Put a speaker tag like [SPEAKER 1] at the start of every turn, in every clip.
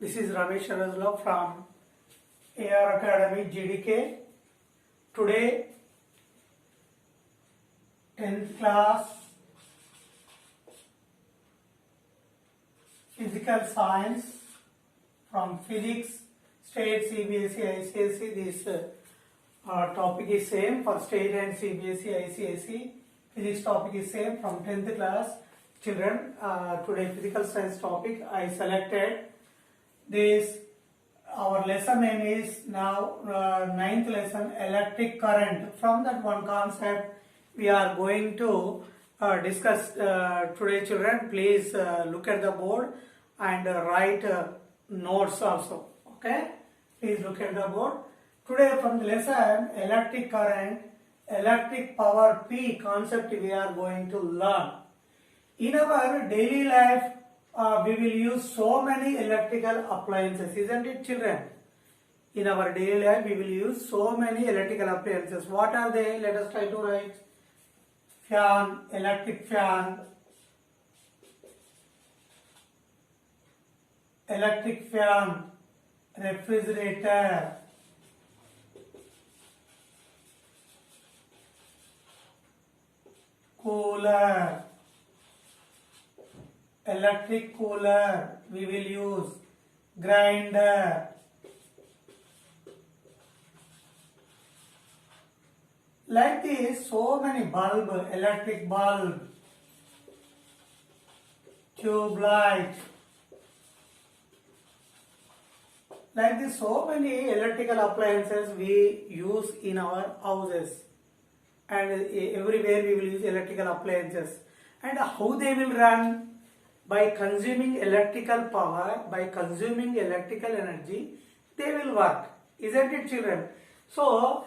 [SPEAKER 1] This is Ramesh Arazla from AR Academy GDK. Today, 10th class Physical Science from Physics, State, CBSE, ICSE. This topic is same for State and CBSE, ICSE. Physics topic is same from 10th class children. Today Physical Science topic I selected. This our lesson name is now ninth lesson, electric current. From that one concept we are going to discuss today children. Please look at the board and write notes also. Okay, please look at the board. Today from the lesson electric current, electric power P concept we are going to learn. In our daily life we will use so many electrical appliances, isn't it children? In our daily life we will use so many electrical appliances. What are they? Let us try to write. Fan, electric fan, refrigerator, cooler, electric cooler we will use, grinder, like this so many bulb, electric bulb, tube light, like this so many electrical appliances we use in our houses, and everywhere we will use electrical appliances. And how they will run? By consuming electrical power, by consuming electrical energy, they will work, isn't it children? So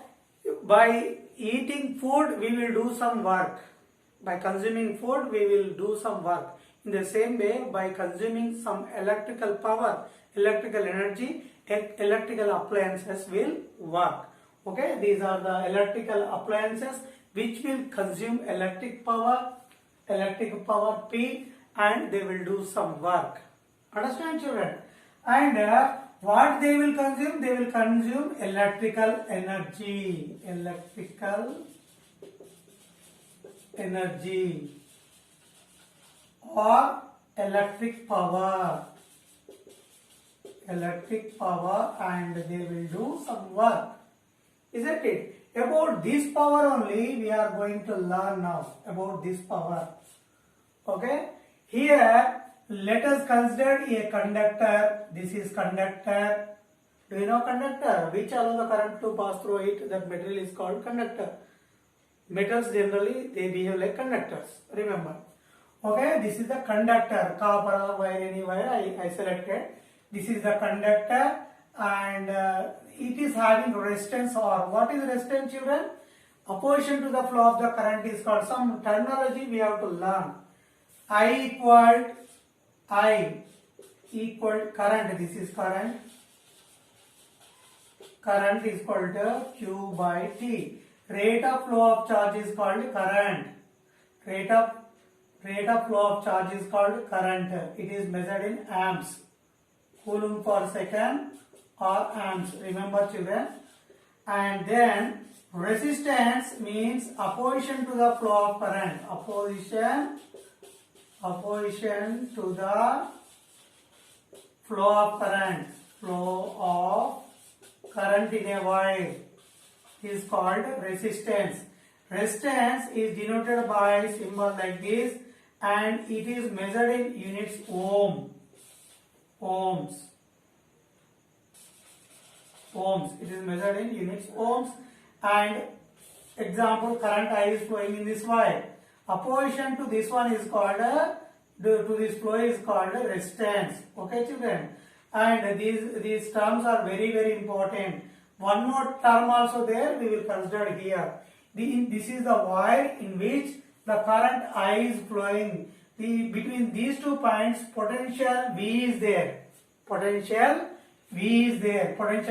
[SPEAKER 1] by eating food we will do some work, by consuming food we will do some work. In the same way, by consuming some electrical power, electrical energy, electrical appliances will work. Okay, these are the electrical appliances which will consume electric power P, and they will do some work. Understand children? And what they will consume? They will consume electrical energy, or electric power, and they will do some work, isn't it? About this power only we are going to learn now, about this power. Okay, here let us consider a conductor. This is conductor. Do you know conductor? Which allows the current to pass through it. That material is called conductor. Metals generally they behave like conductors. Remember. Okay, this is the conductor. Copper or wire, any wire I selected. This is the conductor, and it is having resistance. Or what is resistance children? Opposition to the flow of the current is called. Some terminology we have to learn. I equal current. This is current. Current is called Q by T. Rate of flow of charge is called current. Rate of flow of charge is called current. It is measured in amps. Coulomb per second or amps. Remember children. And then resistance means opposition to the flow of current. Opposition to the flow of current in a wire is called resistance. Resistance is denoted by symbol like this, and it is measured in units ohms. It is measured in units ohms. And example, current I is flowing in this wire. Opposition to this one is called to this flow is called resistance. Okay children, and these terms are very important. One more term also there we will consider here. This is the wire in which the current I is flowing. Between these 2 points potential V is there. Potential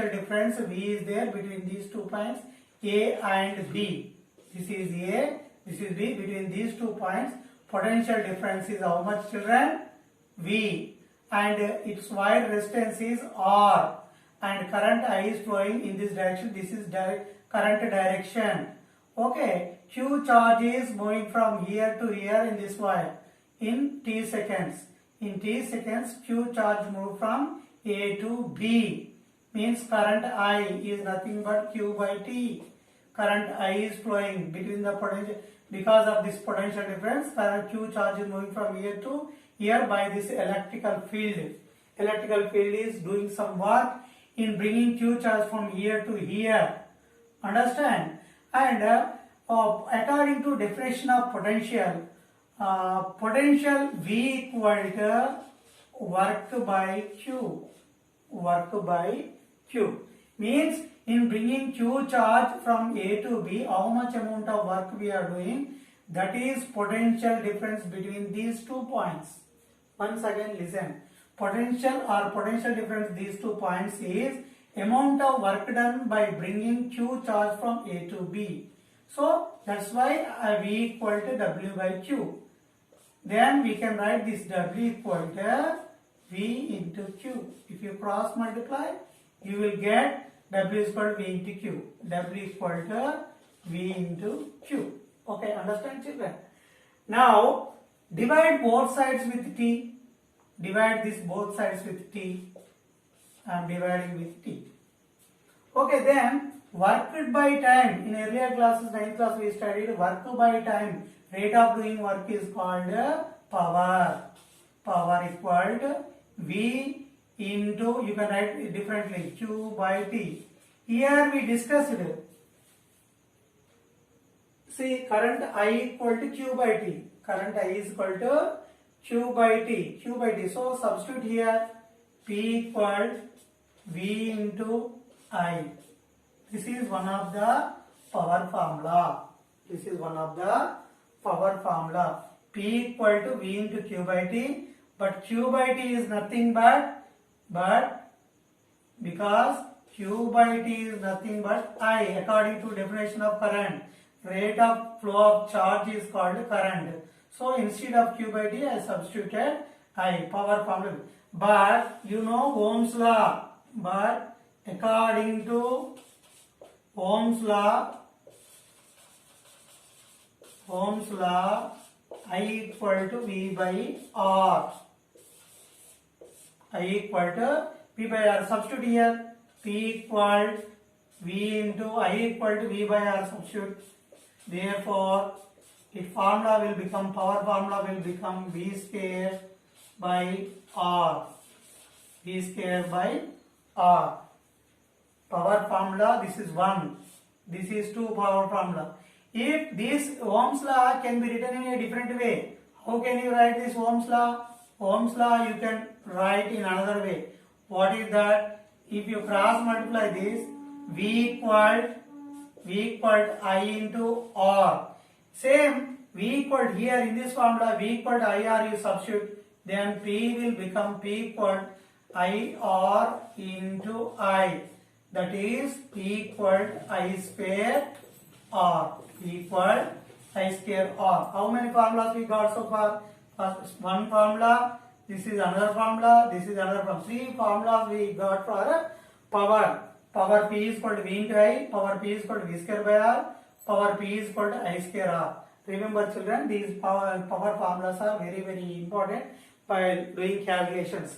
[SPEAKER 1] difference V is there between these 2 points A and B. This is A, this is B. Between these 2 points potential difference is how much children? V. and its wide resistance is R, and current I is flowing in this direction. This is current direction. Okay, Q charge is moving from here to here in this wire in t seconds. In t seconds, Q charge move from A to B. Means current I is nothing but Q by T. Current I is flowing between the potential. Because of this potential difference, current Q charge is moving from here to here by this electrical field. Electrical field is doing some work in bringing Q charge from here to here. Understand? And according to definition of potential, potential V equal to work by Q. Work by Q means in bringing Q charge from A to B, how much amount of work we are doing, that is potential difference between these 2 points. Once again listen, potential or potential difference these 2 points is amount of work done by bringing Q charge from A to B. So that's why V equal to W by Q. Then we can write this W equal to V into Q. If you cross multiply, you will get W is equal to V into Q. W is equal to V into Q. Okay, understand children? Now, divide both sides with T. Divide this both sides with T. I am dividing with T. Okay, then work by time. In earlier classes, 9th class, we studied work by time. Rate of doing work is called power. Power equal to V into, you can write it differently, Q by T. Here we discussed, see, current I equal to Q by T. Current I is equal to Q by T. Q by T. So substitute here P equal V into I. This is one of the power formula. This is one of the power formula. P equal to V into Q by T. But Q by T is nothing but because Q by T is nothing but I, according to definition of current. Rate of flow of charge is called current. So instead of Q by T, I substituted I, power formula. But you know Ohm's law. But according to Ohm's law, I equal to V by R. I equal to V by R. Substitute here. P equal V into I equal to V by R. Substitute. Therefore, its formula will become, power formula will become V square by R. V square by R. Power formula, this is 1. This is 2 power formula. If this Ohm's law can be written in a different way, how can you write this Ohm's law? Ohm's law you can write in another way. What is that? If you cross multiply this, V equal I into R. Same, V equal here in this formula, V equal to IR you substitute, then P will become P equal IR into I. That is P equal I square R. P equal I square R. How many formulas we got so far? First one formula, this is another formula, this is another formula. 3 formulas we got for power. Power P is equal to V into I, power P is equal to V square by R, power P is equal to I square R. Remember children, these power formulas are very, very important while doing calculations.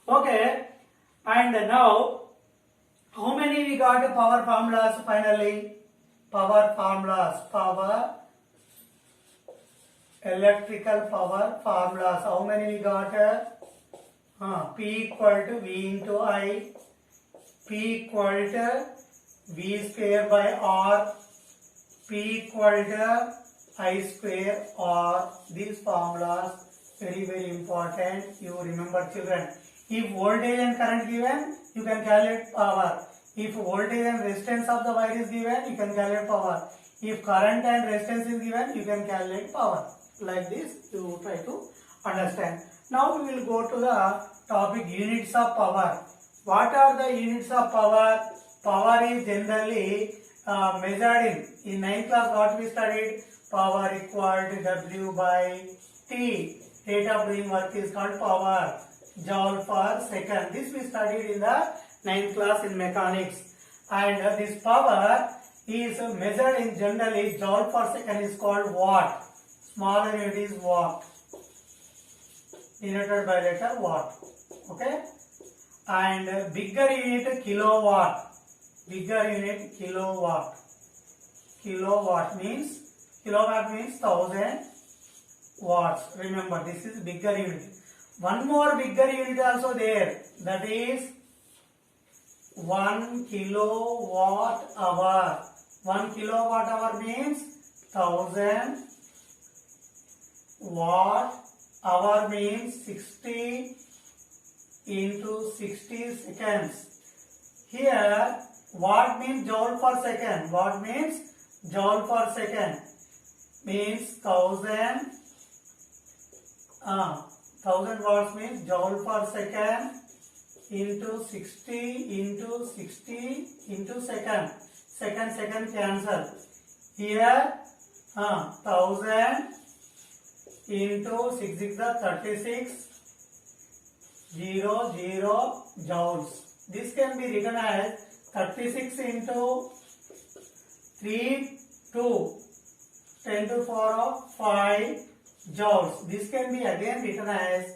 [SPEAKER 1] Okay, and now how many we got power formulas finally? Power formulas, power, electrical power formulas. How many we got? P equal to V into I, P equal to V square by R, P equal to I square R. These formulas very, very important. You remember children. If voltage and current given, you can calculate power. If voltage and resistance of the wire is given, you can calculate power. If current and resistance is given, you can calculate power. Like this, you try to understand. Now we will go to the topic units of power. What are the units of power? Power is generally measured in 9th class what we studied. Power equal to W by T. Rate of doing work is called power. joule per second. This we studied in the 9th class in mechanics. And this power is measured in generally joule per second is called watt. Smaller unit is watt, denoted by letter watt. Okay. And bigger unit kilowatt. Bigger unit kilowatt. Kilowatt means 1000 watts. Remember, this is bigger unit. One more bigger unit also there. That is 1 kilowatt hour. 1 kilowatt hour means 1000 watt hour means 60 into 60 seconds. Here watt means joule per second. Watt means joule per second means 1000 watts means joule per second into 60 into 60 into second. Second cancel. Here 1000 into 6 is the 36 00 joules. This can be written as 36 into 3 to 10 to the power of 5 joules. This can be again written as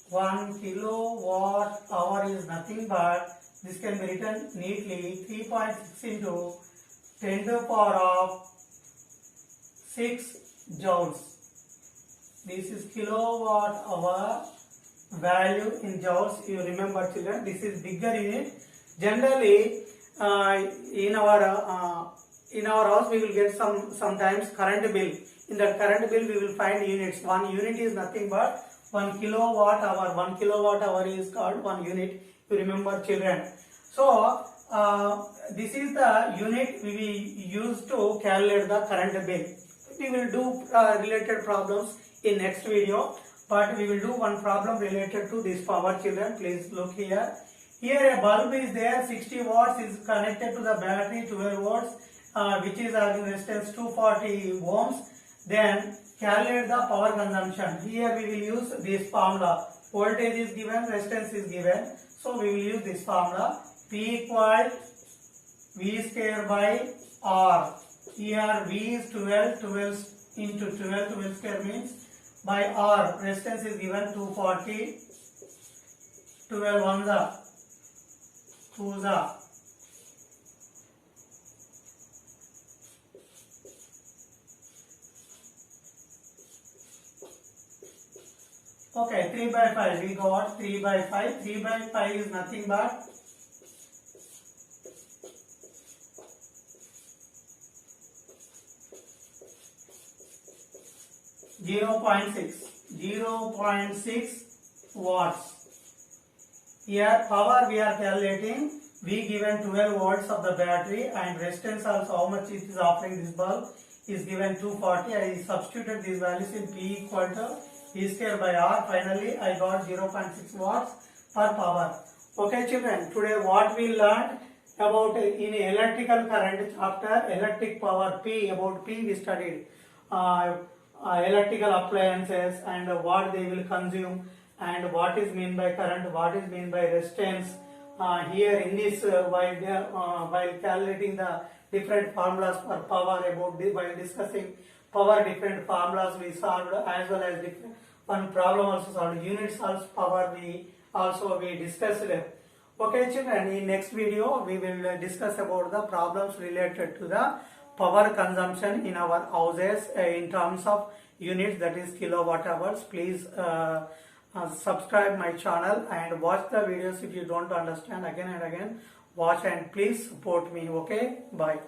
[SPEAKER 1] 1 kilowatt hour is nothing but this can be written neatly 3.6 into 10 to the power of 6 joules. This is kilowatt hour value in joules. You remember, children, this is bigger unit. Generally in our house we will get sometimes current bill. In that current bill we will find units. 1 unit is nothing but 1 kilowatt hour. 1 kilowatt hour is called 1 unit. You remember, children. So this is the unit we use to calculate the current bill. We will do related problems in next video, but we will do one problem related to this power, children. Please look here. Here a bulb is there, 60 watts is connected to the battery, 12 volts, which is having resistance 240 ohms. Then calculate the power consumption. Here we will use this formula. Voltage is given, resistance is given. So we will use this formula. P equal V square by R. Here V is 12, 12 into 12, 12 square means by R. Resistance is given 240. 12 ones are 2s are. Okay, 3 by 5. We got 3 by 5. 3 by 5 is nothing but 0.6 watts. Here power we are calculating. We given 12 volts of the battery and resistance also how much it is offering this bulb is given 240. I substituted these values in P equal to V square by R. Finally I got 0.6 watts per power. Okay, children, today what we learned about in electrical current chapter, electric power P, about P we studied. Electrical appliances and what they will consume and what is mean by current, what is mean by resistance. Here in this while calculating the different formulas for power, about while discussing power different formulas we solved, as well as different one problem also solved. Unit solves power we discussed. Okay, children, in next video we will discuss about the problems related to the power consumption in our houses in terms of units, that is kilowatt hours. Please subscribe my channel and watch the videos. If you don't understand, again and again watch and please support me. Okay, bye.